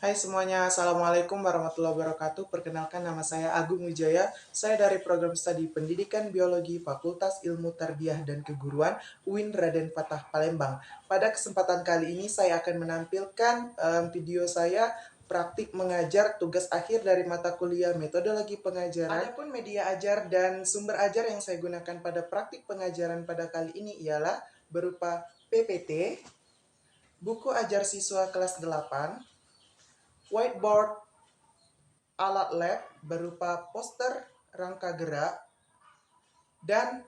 Hai semuanya, Assalamualaikum warahmatullahi wabarakatuh. Perkenalkan nama saya Agung Wijaya. Saya dari program studi Pendidikan Biologi Fakultas Ilmu Tarbiyah dan Keguruan UIN Raden Fatah Palembang. Pada kesempatan kali ini saya akan menampilkan video saya praktik mengajar tugas akhir dari mata kuliah metodologi pengajaran. Adapun media ajar dan sumber ajar yang saya gunakan pada praktik pengajaran pada kali ini ialah berupa PPT, buku ajar siswa kelas 8, whiteboard, alat lab berupa poster rangka gerak, dan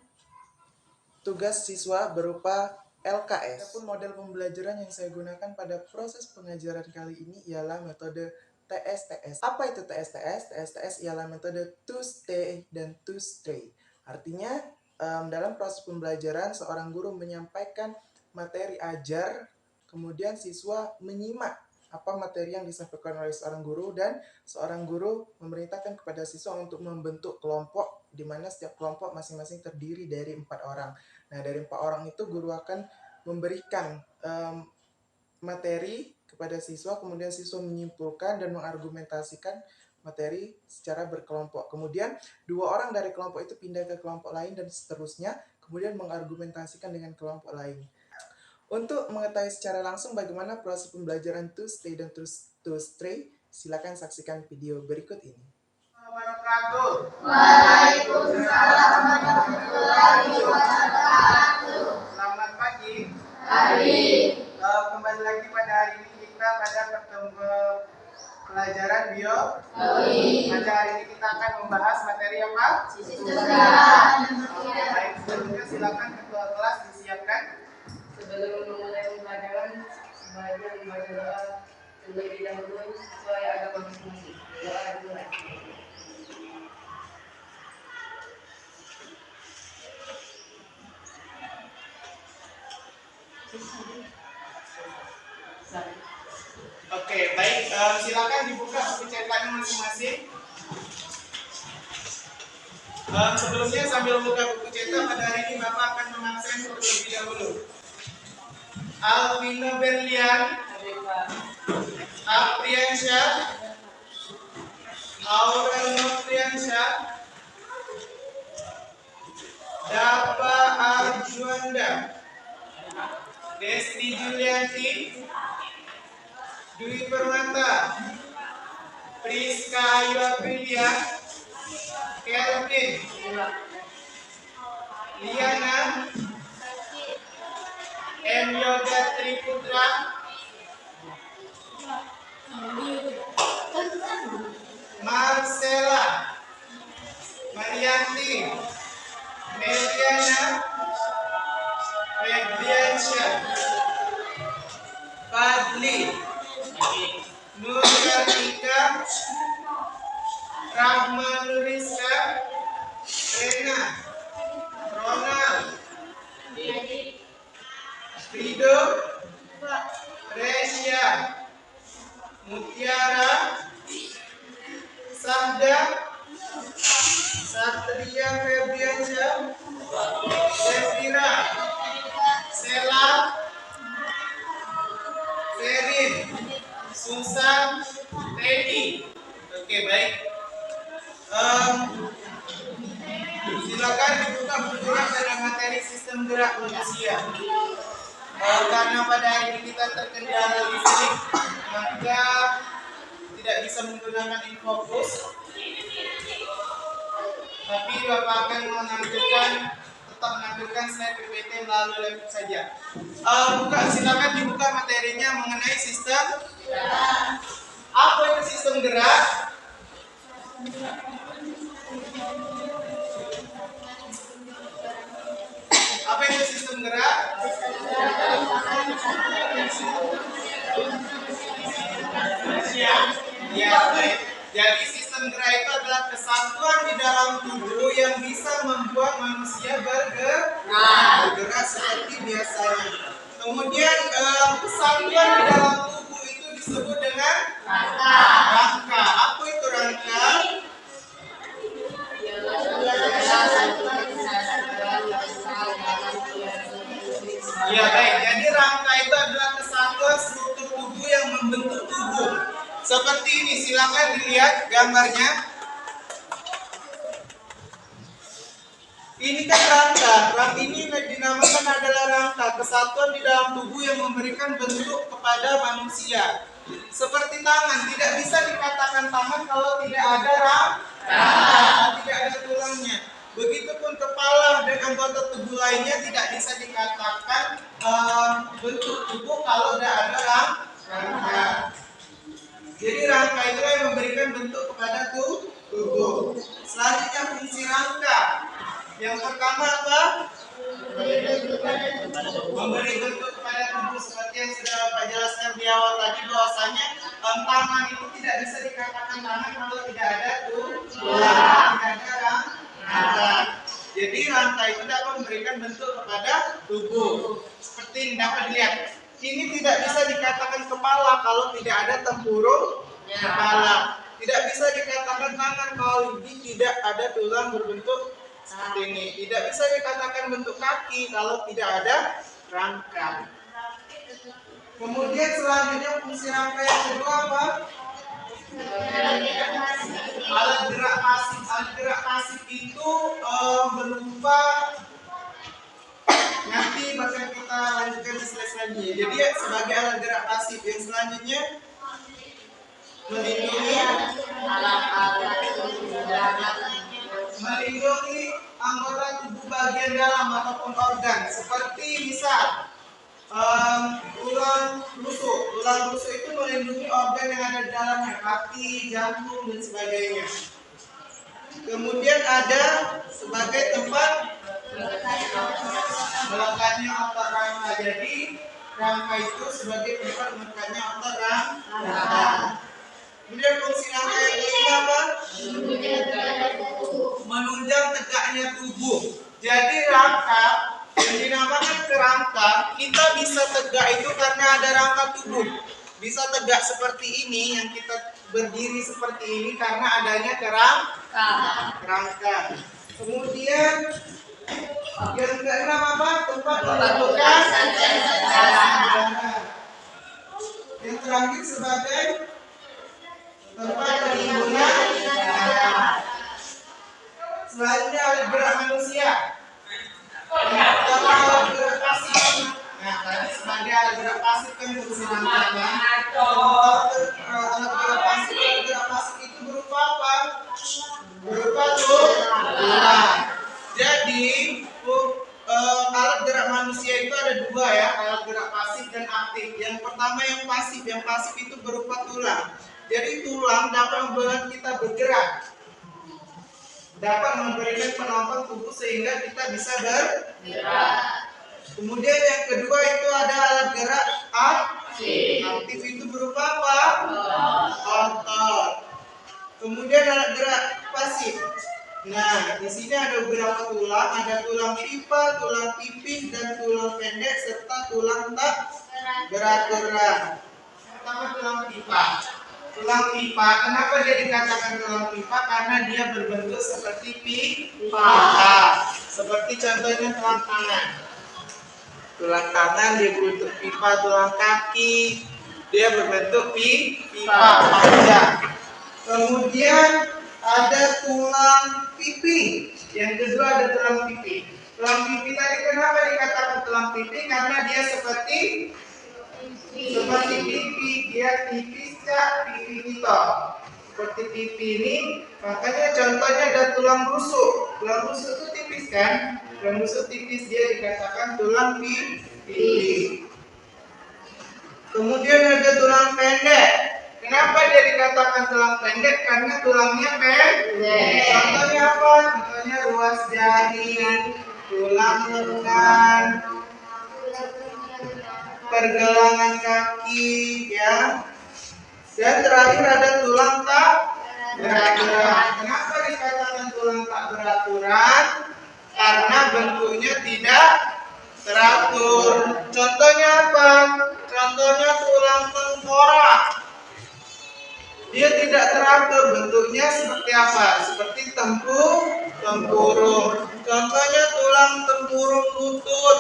tugas siswa berupa LKS. Adapun model pembelajaran yang saya gunakan pada proses pengajaran kali ini ialah metode TSTS. Apa itu TSTS? TSTS ialah metode to stay dan to stray. Artinya dalam proses pembelajaran seorang guru menyampaikan materi ajar, kemudian siswa menyimak apa materi yang disampaikan oleh seorang guru, dan seorang guru memerintahkan kepada siswa untuk membentuk kelompok di mana setiap kelompok masing-masing terdiri dari 4 orang. Nah, dari 4 orang itu guru akan memberikan materi kepada siswa, kemudian siswa menyimpulkan dan mengargumentasikan materi secara berkelompok. Kemudian 2 orang dari kelompok itu pindah ke kelompok lain dan seterusnya, kemudian mengargumentasikan dengan kelompok lain. Untuk mengetahui secara langsung bagaimana proses pembelajaran to stay dan to stray, silakan saksikan video berikut ini. Waalaikumsalam warahmatullahi wabarakatuh. Selamat pagi. Pagi. Kembali lagi pada hari ini kita pada pertemuan pelajaran biologi. Pada hari ini kita akan membahas materi apa? Sejarah. Baik, sebelumnya silakan ketua kelas disiapkan. Sebelum memulai pembelajaran, sebaiknya membaca doa terlebih dahulu sesuai agama masing-masing. Doa dimulai. Oke, baik. Silakan dibuka buku cetakannya masing-masing. Sebelumnya sambil buka buku cetak, pada hari ini Bapak akan mengabsen terlebih dahulu. Alvino Berlian, Apriansyah, Aurel Nopriansyah, Dapa Arjuanda, Desti Julianti, Dwi Permata, Priska Ayu Aprilia, Kelvin, Liana, M. Yoga Triputra, Marcella, Marianti, Meliana, Febriansyah, Fadli, Nur Kartika, Rahma Nuriska, Rena, Ronald, Rido, Resya, Mutiara, Sahda, Satria Febriansyah, Sefira, Sela, Ferin, Susan, Teddy. Oke, baik. Silakan dibuka bukunya pada materi sistem gerak manusia. Karena pada hari ini kita terkendala listrik, maka tidak bisa menggunakan infocus. Tapi Bapak akan tetap menampilkan slide PPT melalui laptop saja. Silakan dibuka materinya mengenai sistem gerak. Apa itu sistem gerak? Apa itu sistem gerak? Ya, baik. Jadi sistem gerak itu adalah kesatuan di dalam tubuh yang bisa membuat manusia bergerak seperti biasanya. Kemudian kesatuan di dalam tubuh itu disebut dengan rangka. Apa itu rangka? Ya, baik. Jadi rangka itu adalah kesatuan struktur tubuh yang membentuk tubuh. seperti ini. Silakan dilihat gambarnya. Ini kan rangka. Rangka ini dinamakan adalah rangka, kesatuan di dalam tubuh yang memberikan bentuk kepada manusia. Seperti tangan, tidak bisa dikatakan tangan kalau tidak ada rangka, tidak ada tulangnya. Begitupun kepala dan anggota tubuh lainnya tidak bisa dikatakan bentuk tubuh kalau tidak ada rangka. Jadi rangka itu yang memberikan bentuk kepada tubuh. Selanjutnya fungsi rangka. Yang pertama apa? Memberi bentuk kepada tubuh, seperti yang sudah Bapak jelaskan di awal tadi, bahwasanya tangan itu tidak bisa dikatakan tangan kalau tidak ada tulang, tidak ada rangka. Jadi rangka itu dapat memberikan bentuk kepada tubuh. Seperti ini dapat dilihat. Ini tidak bisa dikatakan kepala kalau tidak ada tempurung kepala. Tidak bisa dikatakan tangan kalau tidak ada tulang berbentuk seperti ini. Tidak bisa dikatakan bentuk kaki kalau tidak ada rangka. Kemudian selanjutnya fungsi rangka yang kedua apa? Alat gerak pasif. Alat gerak pasif itu berupa, nanti bakal kita lanjutkan di slide selanjutnya. Jadi sebagai alat gerak pasif yang selanjutnya melindungi anggota tubuh bagian dalam ataupun organ, seperti misal tulang rusuk. Tulang rusuk itu melindungi organ yang ada di dalamnya, hati, jantung, dan sebagainya. Kemudian ada sebagai tempat melekatnya otot rangka. Jadi rangka itu sebagai tempat melekatnya otot rangka. Kemudian fungsi rangka yang kelima apa? Menunjang tegaknya tubuh. Jadi rangka yang dinamakan kerangka, kita bisa tegak itu karena ada rangka tubuh. Bisa tegak seperti ini, yang kita berdiri seperti ini karena adanya kerangka. Kemudian yang keenam apa? Tempat menentukan sandaran. Yang terakhir sebagai tempat perlindungan. Selanjutnya alat gerak manusia. Yang pertama alat gerak pasif. Nah, tadi sebagai alat gerak pasif kan fungsi rangka. Alat gerak pasif itu berupa apa? Berupa tulang. Jadi alat gerak manusia itu ada dua ya, alat gerak pasif dan aktif. Yang pertama yang pasif itu berupa tulang. Jadi tulang dapat membuat kita bergerak, dapat memberikan penopang tubuh sehingga kita bisa bergerak. Kemudian yang kedua itu ada alat gerak aktif. Aktif itu berupa apa? Otot. Kemudian alat gerak pasif. Nah, di sini ada beberapa tulang, ada tulang pipa, tulang pipih, dan tulang pendek serta tulang tak beraturan. Pertama tulang pipa. Tulang pipa, kenapa dia dikatakan tulang pipa? Karena dia berbentuk seperti pipa. Seperti contohnya tulang tangan. Tulang tangan dia berbentuk pipa, tulang kaki dia berbentuk pipa panjang. Kemudian ada tulang pipi. Yang kedua ada tulang pipi. Tulang pipi tadi kenapa dikatakan tulang pipi? Karena dia seperti pipi, dia tipis pipi kita. Seperti pipi ini, makanya contohnya ada tulang rusuk. Tulang rusuk itu tipis kan? Tulang rusuk tipis, dia dikatakan tulang pipi. Kemudian ada tulang pendek. Kenapa dia dikatakan tulang pendek? Karena tulangnya pendek. Contohnya apa? Contohnya ruas jari, tulang lengan, pergelangan kaki, ya. Dan terakhir ada tulang tak beraturan. Kenapa dikatakan tulang tak beraturan? Karena bentuknya tidak teratur. Contohnya apa? Contohnya tulang tengkorak. Dia tidak teratur, bentuknya seperti apa? Seperti tempurung. Contohnya tulang tempurung lutut,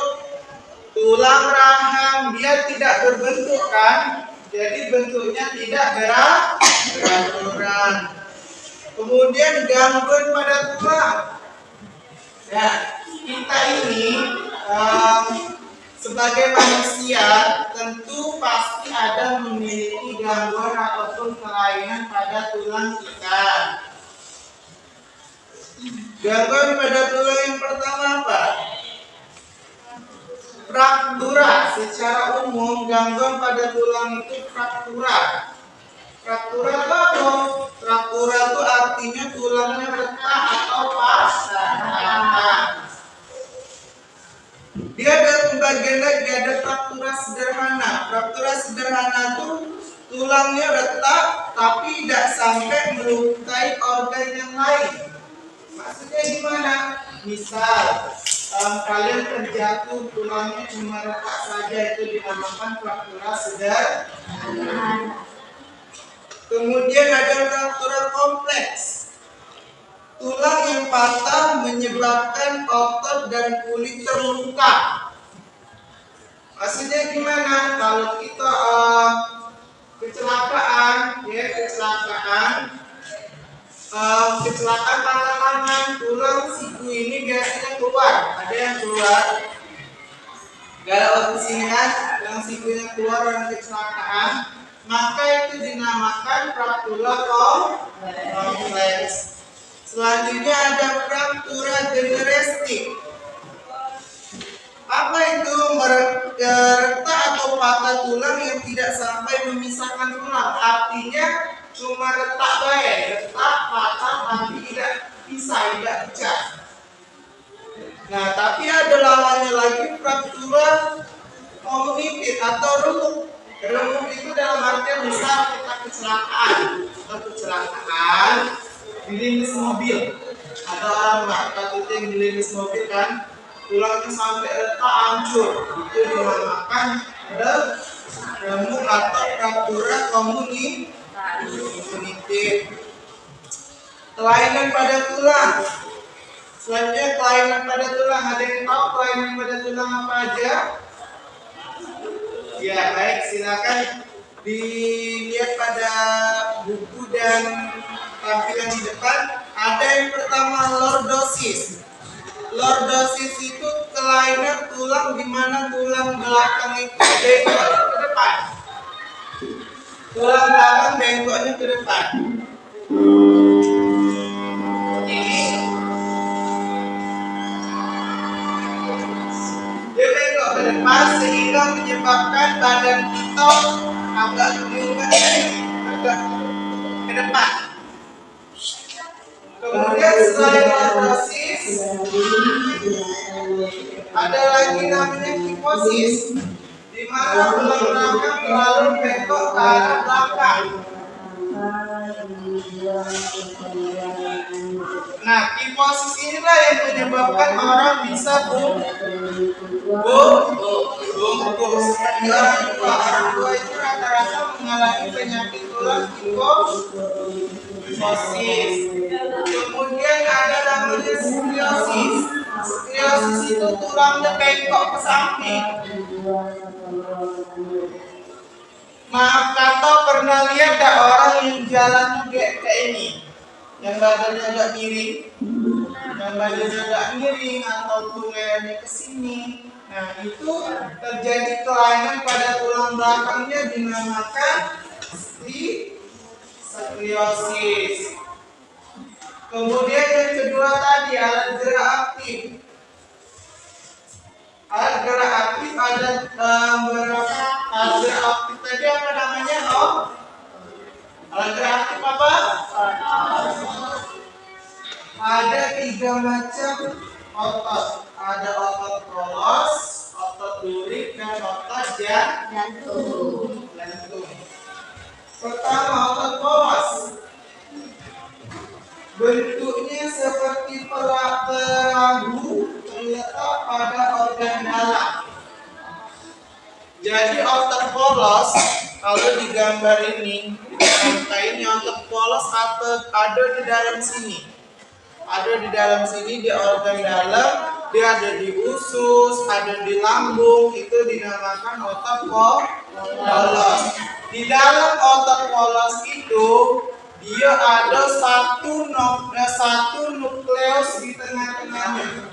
tulang rahang, dia tidak berbentuk kan? Jadi bentuknya tidak beraturan. Kemudian gangguan pada tulang. Ya, kita ini sebagai manusia tentu pasti ada memiliki gangguan ataupun kelainan pada tulang kita. Gangguan pada tulang yang pertama apa? Fraktura. Secara umum gangguan pada tulang itu fraktura. Fraktura itu apa? Fraktura itu artinya tulangnya retak atau patah. Dia ada pembagian lagi, ada fraktura sederhana. Fraktura sederhana itu tulangnya retak tapi tidak sampai melukai organ yang lain. Maksudnya gimana? Misal kalian terjatuh tulangnya cuma retak saja, itu dinamakan fraktura sederhana. Kemudian ada fraktura kompleks. Tulang yang patah menyebabkan otot dan kulit terluka. Maksudnya gimana? Kalau kita kecelakaan patah tangan, tulang siku ini biasanya keluar. Ada yang keluar. Kalau kesinian, tulang sikunya keluar dan kecelakaan, maka itu dinamakan fraktura kompleks. Selanjutnya ada fraktura generestik. Apa itu? Retak atau patah tulang yang tidak sampai memisahkan tulang. Artinya cuma retak baik, retak patah tapi tidak bisa, tidak pecah. Nah, tapi ada lawannya lagi, fraktura kognitif atau remuk. Remuk itu dalam artian misal kita kecelakaan dilindas mobil. Ada orang takutnya yang dilindas mobil kan, tulangnya sampai retak hancur. Itu dinamakan remuk atau fraktura kognitif. Kelainan pada tulang. Selanjutnya kelainan pada tulang. Ada yang tahu kelainan pada tulang apa aja? Ya baik, silakan dilihat pada buku dan tampilan di depan. Ada yang pertama lordosis. Lordosis itu kelainan tulang di mana tulang belakang itu bengkok ke depan. Tulang belakang bengkoknya ke depan. Ini dia bengkok ke depan sehingga menyebabkan badan kita agak agak ke depan. Kemudian selain lordosis, ada lagi namanya kifosis, di mana tulang belakang terlalu bengkok ke arah belakang. Nah, kifosis inilah yang menyebabkan orang bisa bungkus. Orang tua itu rata-rata mengalami penyakit tulang kifosis. Kemudian ada namanya skoliosis. Skoliosis itu tulangnya bengkok ke samping. Maaf kata, pernah lihat tak orang yang jalan kayak ini, yang badannya agak miring, atau tulangnya ke sini. Nah, itu terjadi kelainan pada tulang belakangnya, dinamakan skoliosis. Kemudian yang kedua tadi, alat gerak aktif. Alat gerak aktif ada berapa? Alat gerak aktif tadi apa namanya? Alat gerak aktif apa? Ada 3 macam otot. Ada otot polos, otot lurik, dan otot jantung. Pertama, otot polos. Bentuknya seperti perahu terletak pada organ dalam. Jadi otot polos, kalau di gambar ini, ini otot polos ada di dalam sini. Ada di dalam sini di organ dalam, dia ada di usus, ada di lambung, itu dinamakan otot polos. Di dalam otot polos itu dia ada satu nukleus di tengah-tengahnya.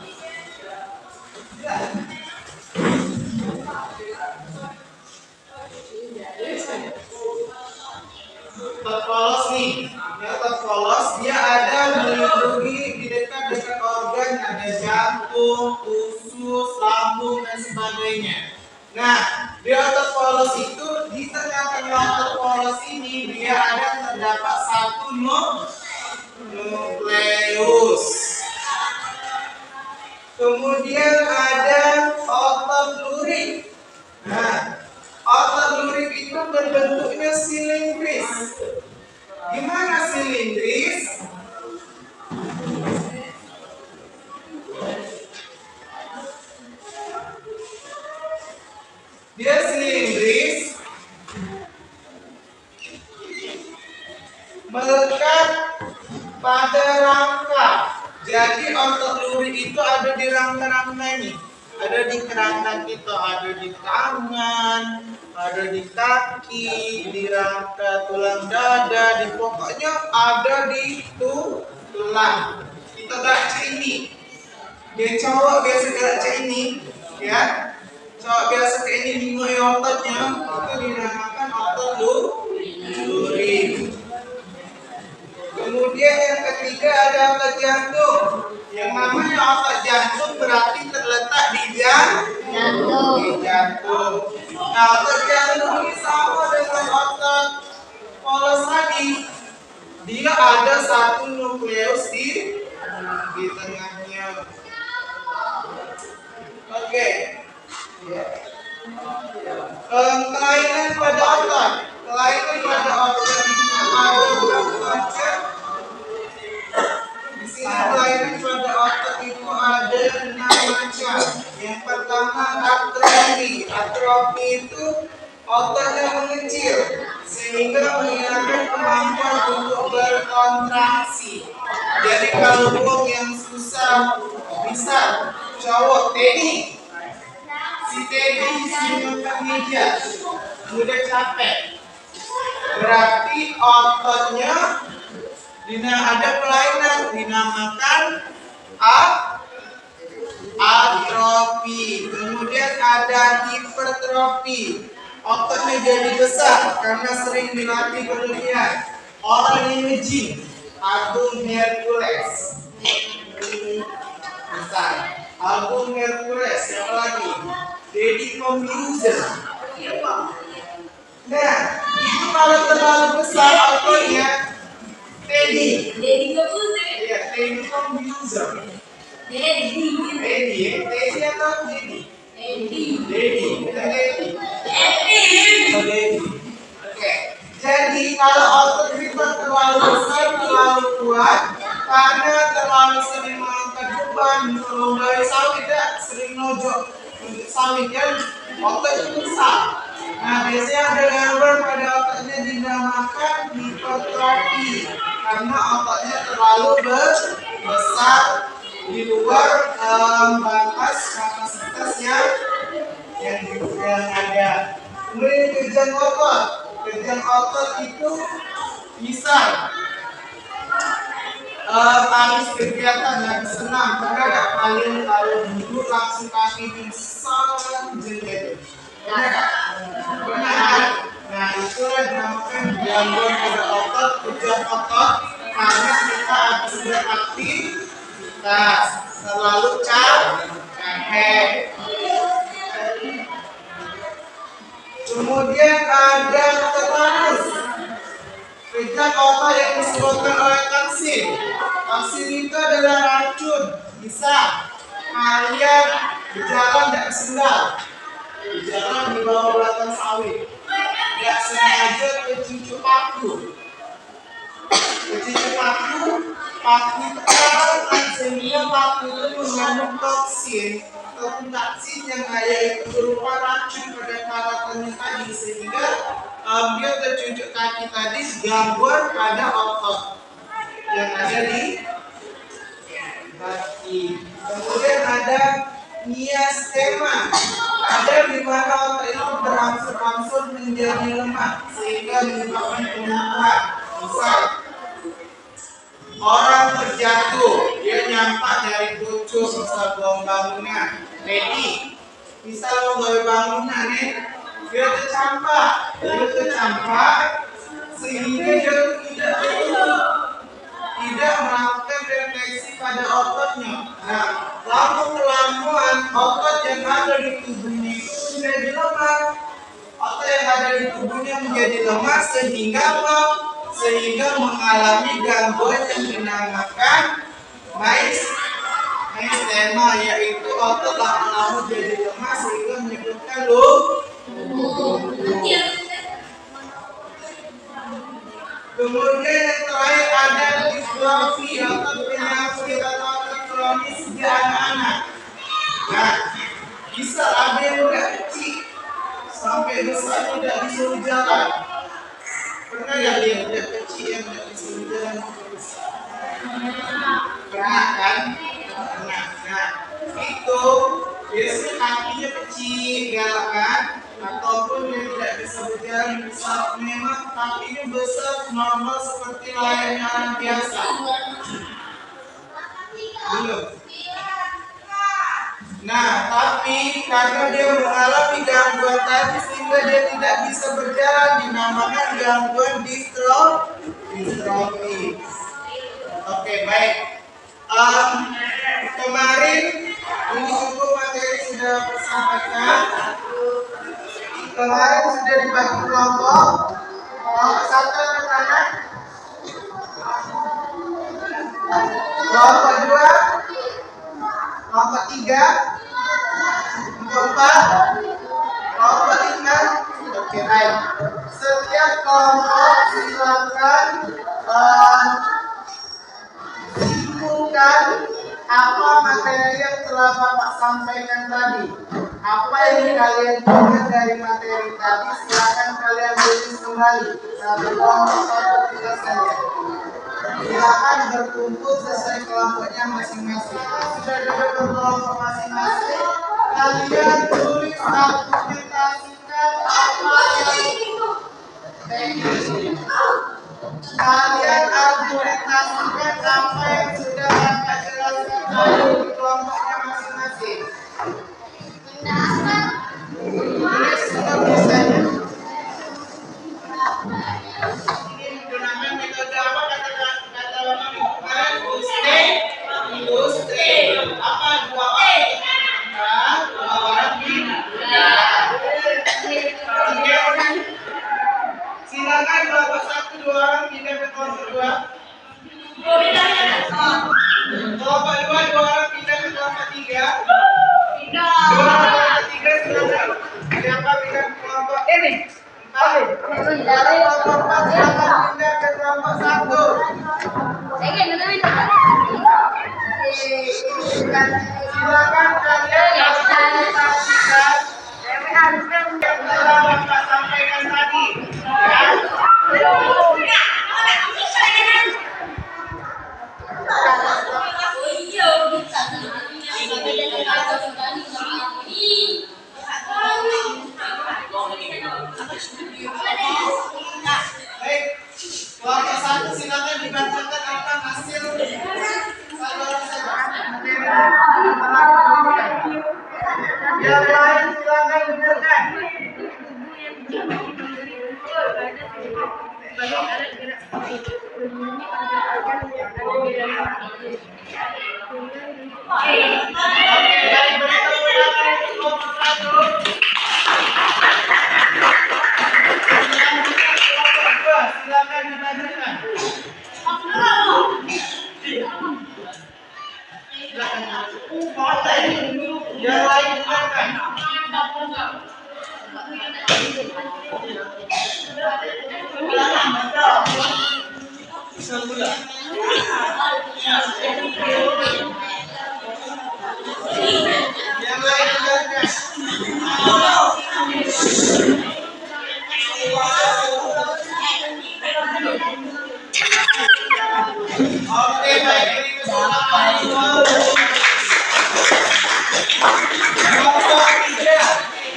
Otot polos nih, ya, otot polos dia ada melindungi di dekat-dekat organ, ada jantung, usus, lambung dan sebagainya. Nah, di otot polos itu di tengah-tengah otot polos ini dia ada terdapat satu nukleus. Kemudian ada otot lurik. Nah, otot lurik itu berbentuknya silindris. Gimana silindris? Dia silindris, melekat pada rangka. Jadi otot lurik itu ada di rangka-rangka ini. Ada di kerangka kita, ada di tangan, ada di kaki, di rangka tulang dada, pokoknya ada di tulang. Kita baca ini. Dia cowok biasa baca ini, ya. Cowok biasa kayak ini bingung ototnya, itu dinamakan otot lurik. Kemudian yang ketiga ada otot jantung. Yang namanya otot jantung berarti terletak di jantung. Nah, otot jantung ini sama dengan otot polos tadi. Dia ada satu nukleus di tengahnya. Oke. Kelainan pada otot. Kelainan pada otot itu ada berapa macam? Di sini kelainan pada otot itu ada 6 macam. Yang pertama atrofi. Atrofi itu ototnya mengecil sehingga menghilangkan kemampuan untuk berkontraksi. Jadi kalau buang yang susah, bisa cowok Teddy. Si Teddy makan meja, mudah capek. Berarti ototnya ada kelainan, dinamakan atrofi. Kemudian ada hipertrofi. Ototnya jadi besar karena sering dilatih berlebihan. Orang yang nge-gym, Agung Hercules. Besar. Agung Hercules, siapa lagi? Deddy Computer. Nah, itu kalau terlalu besar ototnya, Teddy. Iya, Teddy Computer. Teddy atau Teddy? Teddy. Oke. Jadi kalau otot kita terlalu besar, terlalu kuat, karena terlalu sering mengangkat beban, kalau dari sawit ya, sering nojok sawit ya, otot itu besar. Nah, biasanya ada gangguan pada ototnya dinamakan hipertrofi, karena ototnya terlalu besar di luar batas kapasitas yang ada. Kemudian kejang otot. Kejang otot itu bisa habis kegiatan yang senang, karena ada paling kalau duduk langsung kaki sangat jengkel. Benar. Nah, itulah dinamakan gangguan pada otot, kejang otot, karena kita habis beraktivitas selalu capek. Kemudian ada tetanus. Kejang otot yang disebabkan oleh toksin. Toksin itu adalah racun. Bisa kalian berjalan tidak sendal, berjalan di bawah belakang sawit, tidak sengaja kecucuk paku. Kecucuk paku itu kan sehingga paku itu mengandung toksin. Toksin yang ada itu berupa racun pada karatannya tadi, sehingga dia tercucuk kaki tadi, gangguan pada otot yang ada di kaki. Kemudian ada miastema. Ada di mana otot itu berangsur-angsur menjadi lemah sehingga menyebabkan kelumpuhan. Misal, orang terjatuh, dia nyampak dari pucuk, misal bangunan, ready. Misal mau bangunan nih, dia tercampak sehingga dia tidak melakukan refleksi pada ototnya. Nah, lama-kelamaan otot yang ada di tubuhnya itu menjadi lemah. Otot yang ada di tubuhnya menjadi lemah sehingga apa? Sehingga mengalami gangguan yang dinamakan maistema, yaitu otot lama-lama jadi lemah sehingga menyebabkan Kemudian yang terakhir ada distrofi atau penyakit atau kronis di anak-anak. Nah, bisa ada yang udah kecil sampai besar tidak bisa jalan. Pernah nggak lihat udah kecil yang tidak bisa jalan? Pernah kan? Pernah. Nah, itu biasanya kakinya kecil, galak kan? Ataupun dia tidak bisa berjalan, bisa memang kakinya besar normal seperti layaknya orang biasa. Belum. Nah, tapi karena dia mengalami gangguan tadi sehingga dia tidak bisa berjalan, dinamakan gangguan distrofi. Oke, baik. Kemarin ini cukup materi sudah disampaikan. Kemarin sudah dibagi kelompok. Kelompok 1 anak-anak. Kelompok 2. Kelompok 3. Kelompok 4. Kelompok 5. Oke, baik. Setiap kelompok silakan simpulkan apa materi yang telah Bapak sampaikan tadi. Apa yang kalian dengar dari materi tadi, silakan kalian tulis kembali. Satu kelompok satu tugas saja. Silakan berkumpul sesuai kelompoknya masing-masing. Sudah duduk berkelompok masing-masing, kalian tulis argumentasikan apa yang kalian argumentasikan apa yang sudah Bapak jelaskan tadi di kelompoknya masing-masing. Tulis semua tulisannya. Ini menggunakan metode apa kata Bapak minggu kemarin? Industri. Apa dua orang tiga orang. Silakan Bapak 1, 2 orang pindah ke kelompok 2. Kelompok 2, 2 orang pindah ke kelompok 3. 2 orang ke 3 silakan. Siapa pindah ke kelompok ini? 4. Kelompok 4 silakan pindah ke kelompok 1. Silakan kalian argumentasikan yang telah Bapak sampaikan tadi. Baik, kelompok 1 silakan dibacakan apa hasil yang lain silakan dengarkan. Silakan dibacakan. Yang lain dengarkan. Yang lain dengarkan. Oke, baik. Beri kesempatan. Kelompok 3.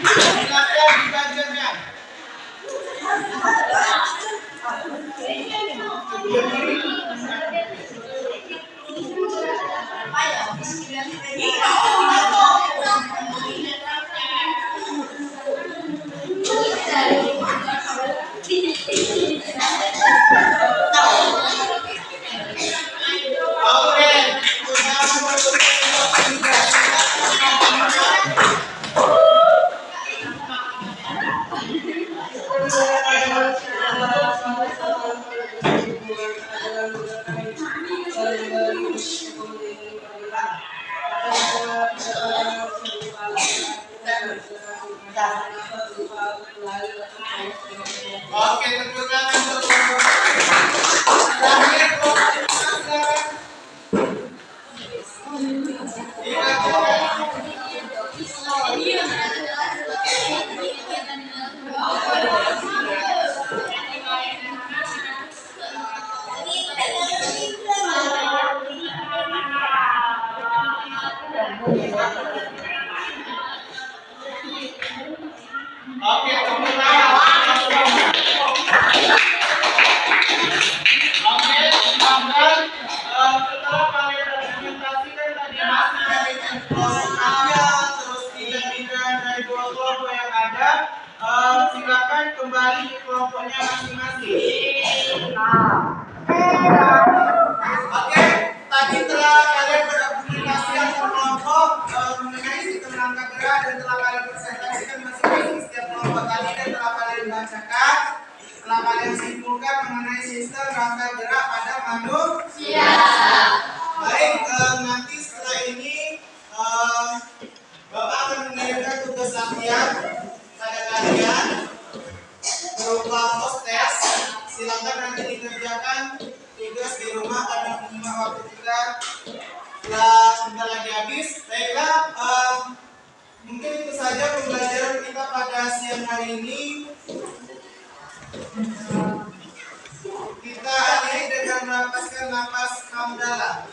berdiri. Oke, sudah memasuki waktu Oke, tepuk tangan untuk terakhir kelompok silakan. Oke, tepuk tangan. Oke, teman-teman, setelah kalian dokumentasikan tadi hasil dari kelompoknya, terus pindah-pindah dari dua kelompok yang ada, silakan kembali ke kelompoknya masing-masing. Oke, tadi telah kalian berkomunikasi antar kelompok mengenai sistem rangka gerak dan telah kalian presentasikan masing-masing setiap kelompok tadi dan telah kalian bacakan. Setelah kalian simpulkan mengenai sistem rangka gerak pada manusia. Baik, nanti setelah ini Bapak akan mengirimkan tugas latihan pada kalian berupa post test. Silakan nanti dikerjakan tugas di rumah karena menyimak waktu kita telah sebentar lagi habis. Baiklah, mungkin itu saja pembelajaran kita pada siang hari ini. Kita akhiri dengan melepaskan napas hamdalah.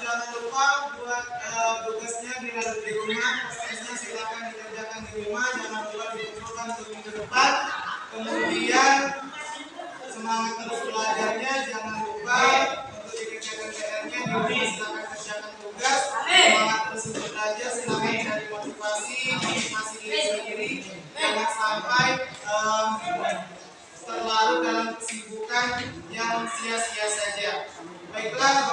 Jangan lupa buat tugasnya di rumah. Prosesnya silakan dikerjakan di rumah. Jangan lupa dikumpulkan untuk minggu depan. Kemudian semangat terus belajarnya. Jangan lupa untuk dikerjakan PR-nya di rumah. Silakan kerjakan tugas. Semangat terus belajar. Silakan cari motivasi diri sendiri. Jangan sampai terlalu dalam kesibukan yang sia-sia saja. Baiklah.